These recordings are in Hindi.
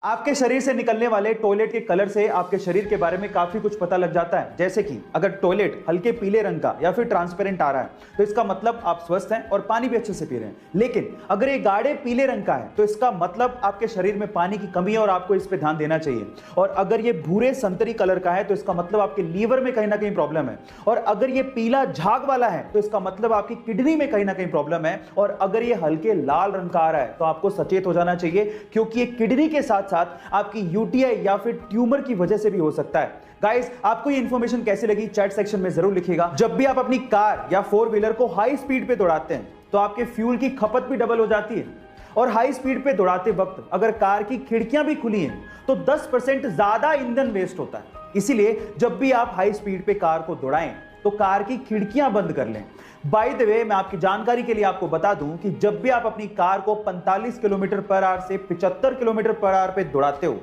आपके शरीर से निकलने वाले टॉयलेट के कलर से आपके शरीर के बारे में काफी कुछ पता लग जाता है। जैसे कि अगर टॉयलेट हल्के पीले रंग का या फिर ट्रांसपेरेंट आ रहा है तो इसका मतलब आप स्वस्थ हैं और पानी भी अच्छे से पी रहे हैं। लेकिन अगर ये गाढ़े पीले रंग का है तो इसका मतलब आपके शरीर में पानी की कमी है और आपको इस पे ध्यान देना चाहिए। और अगर ये भूरे संतरी कलर का है तो इसका मतलब आपके लीवर में कहीं ना कहीं प्रॉब्लम है। और अगर ये पीला झाग वाला है तो इसका मतलब आपकी किडनी में कहीं ना कहीं प्रॉब्लम है। और अगर ये हल्के लाल रंग का आ रहा है तो आपको सचेत हो जाना चाहिए, क्योंकि ये किडनी के साथ साथ आपकी यूटीआई या फिर ट्यूमर की वजह से भी हो सकता है। गाइस, आपको ये इंफॉर्मेशन कैसी लगी चैट सेक्शन में जरूर लिखिएगा। जब भी आप अपनी कार या फोर व्हीलर को हाई स्पीड पे दौड़ाते हैं तो आपके फ्यूल की खपत भी डबल हो जाती है। और हाई स्पीड पे दौड़ाते वक्त अगर कार की खिड़कियां भी खुली हैं तो 10% ज्यादा ईंधन वेस्ट होता है। इसीलिए जब भी आप हाई स्पीड पे कार को दौड़ाएं तो कार की खिड़कियां बंद कर लें। बाय द वे, मैं आपकी जानकारी के लिए आपको बता दूं कि जब भी आप अपनी कार को 45 किलोमीटर पर आवर से 75 किलोमीटर पर आवर पे दौड़ाते हो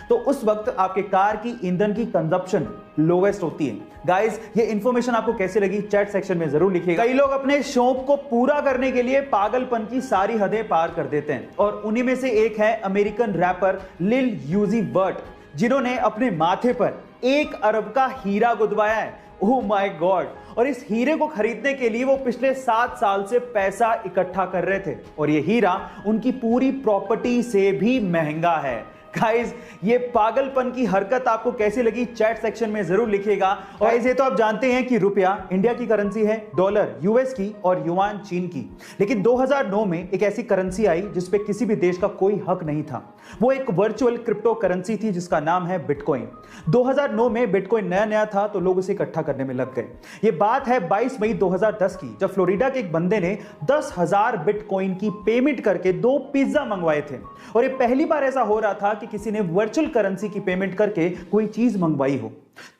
तो उस वक्त आपके कार की ईंधन की कंजप्शन लोवेस्ट होती है। गाइस, ये इंफॉर्मेशन आपको कैसे लगी चैट सेक्शन में जरूर लिखिएगा। कई लोग अपने शौक को पूरा करने के लिए पागलपन की सारी हदें पार कर देते हैं और उन्हीं में से एक है अमेरिकन रैपर लिल यूजी वर्ट, जिन्होंने अपने माथे पर 1 अरब का हीरा गुदवाया है। Oh my God! और इस हीरे को खरीदने के लिए वो पिछले 7 साल से पैसा इकट्ठा कर रहे थे और ये हीरा उनकी पूरी प्रॉपर्टी से भी महंगा है। गाइस, ये पागलपन की हरकत आपको कैसी लगी चैट सेक्शन में जरूर लिखिएगा। और इसे तो आप जानते हैं कि रुपया इंडिया की करेंसी है, डॉलर यूएस की और युआन चीन की। लेकिन 2009 में एक ऐसी करेंसी आई जिस पे किसी भी देश का कोई हक नहीं था। वो एक वर्चुअल क्रिप्टो करेंसी थी जिसका नाम है बिटकॉइन। 2009 में बिटकॉइन नया नया था तो लोग उसे इकट्ठा करने में लग गए। ये बात है 22 मई 2010 की, जब फ्लोरिडा के एक बंदे ने 10,000 बिटकॉइन की पेमेंट करके 2 पिज्जा मंगवाए थे। और ये पहली बार ऐसा हो रहा था कि किसी ने वर्चुअल करेंसी की पेमेंट करके कोई चीज मंगवाई हो।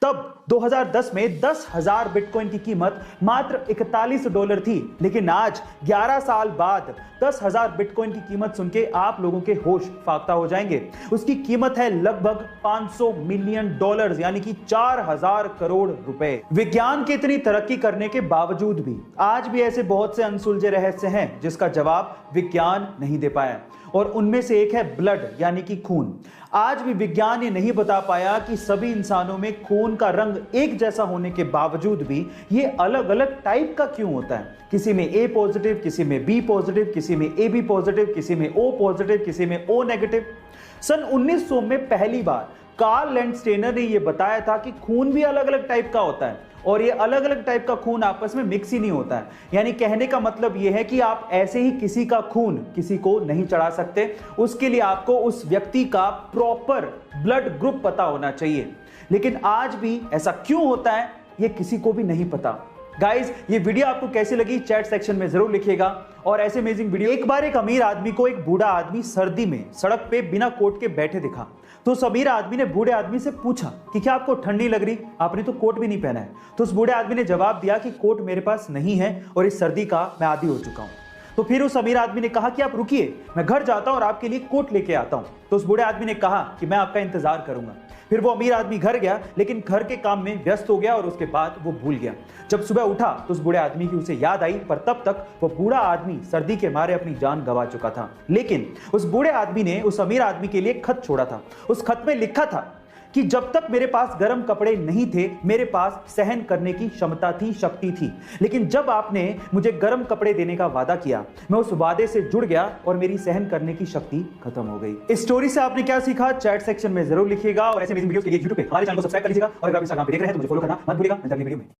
तब 2010 में 10,000 बिटकॉइन की कीमत मात्र $41 थी। लेकिन आज 11 साल बाद 10,000 बिटकॉइन की कीमत सुन के आप लोगों के होश फाख्ता हो जाएंगे। उसकी कीमत है लगभग $500 मिलियन, यानी कि 4,000 करोड़ रुपए। विज्ञान की इतनी तरक्की करने के बावजूद भी आज भी ऐसे बहुत से अनसुलझे रहस्य हैं जिसका जवाब विज्ञान नहीं दे पाया। और उनमें से एक है ब्लड, यानी कि खून। आज भी विज्ञान ये नहीं बता पाया कि सभी इंसानों में खून का रंग एक जैसा होने के बावजूद भी ये अलग अलग टाइप का क्यों होता है। किसी में ए पॉजिटिव, किसी में बी पॉजिटिव, किसी में ए बी पॉजिटिव, किसी में ओ पॉजिटिव, किसी में ओ नेगेटिव। सन 1900 में पहली बार कार्ल लैंडस्टेनर ने यह बताया था कि खून भी अलग अलग टाइप का होता है और ये अलग अलग टाइप का खून आपस में मिक्स ही नहीं होता है। यानी कहने का मतलब यह है कि आप ऐसे ही किसी का खून किसी को नहीं चढ़ा सकते। उसके लिए आपको उस व्यक्ति का प्रॉपर ब्लड ग्रुप पता होना चाहिए। लेकिन आज भी ऐसा क्यों होता है ये किसी को भी नहीं पता। गाइस, ये वीडियो आपको कैसी लगी चैट सेक्शन में जरूर लिखिएगा। और ऐसे अमेजिंग वीडियो। एक बार एक अमीर आदमी को एक बूढ़ा आदमी सर्दी में सड़क पे बिना कोट के बैठे दिखा तो उस अमीर आदमी ने बूढ़े आदमी से पूछा कि क्या आपको ठंड नहीं लग रही, आपने तो कोट भी नहीं पहना है। तो उस बूढ़े आदमी ने जवाब दिया कि कोट मेरे पास नहीं है और इस सर्दी का मैं आदी हो चुका हूं। तो फिर उस अमीर आदमी ने कहा कि आप रुकिए, मैं घर जाता हूं और आपके लिए कोट लेके आता हूं। तो उस बूढ़े आदमी ने कहा कि मैं आपका इंतजार करूंगा। फिर वो अमीर आदमी घर गया, लेकिन घर के काम में व्यस्त हो गया और उसके बाद वो भूल गया। जब सुबह उठा तो उस बूढ़े आदमी की उसे याद आई, पर तब तक वो बूढ़ा आदमी सर्दी के मारे अपनी जान गंवा चुका था। लेकिन उस बूढ़े आदमी ने उस अमीर आदमी के लिए एक खत छोड़ा था। उस खत में लिखा था कि जब तक मेरे पास गर्म कपड़े नहीं थे मेरे पास सहन करने की क्षमता थी, शक्ति थी। लेकिन जब आपने मुझे गर्म कपड़े देने का वादा किया मैं उस वादे से जुड़ गया और मेरी सहन करने की शक्ति खत्म हो गई। इस स्टोरी से आपने क्या सीखा चैट सेक्शन में जरूर लिखिएगा। और ऐसे वीडियो के लिए YouTube पे हमारे चैनल को सब्सक्राइब कर लीजिएगा और अगर आप इंस्टाग्राम पे देख रहे हैं तो मुझे फॉलो करना मत भूलिएगा। मिलते हैं अगली वीडियो में।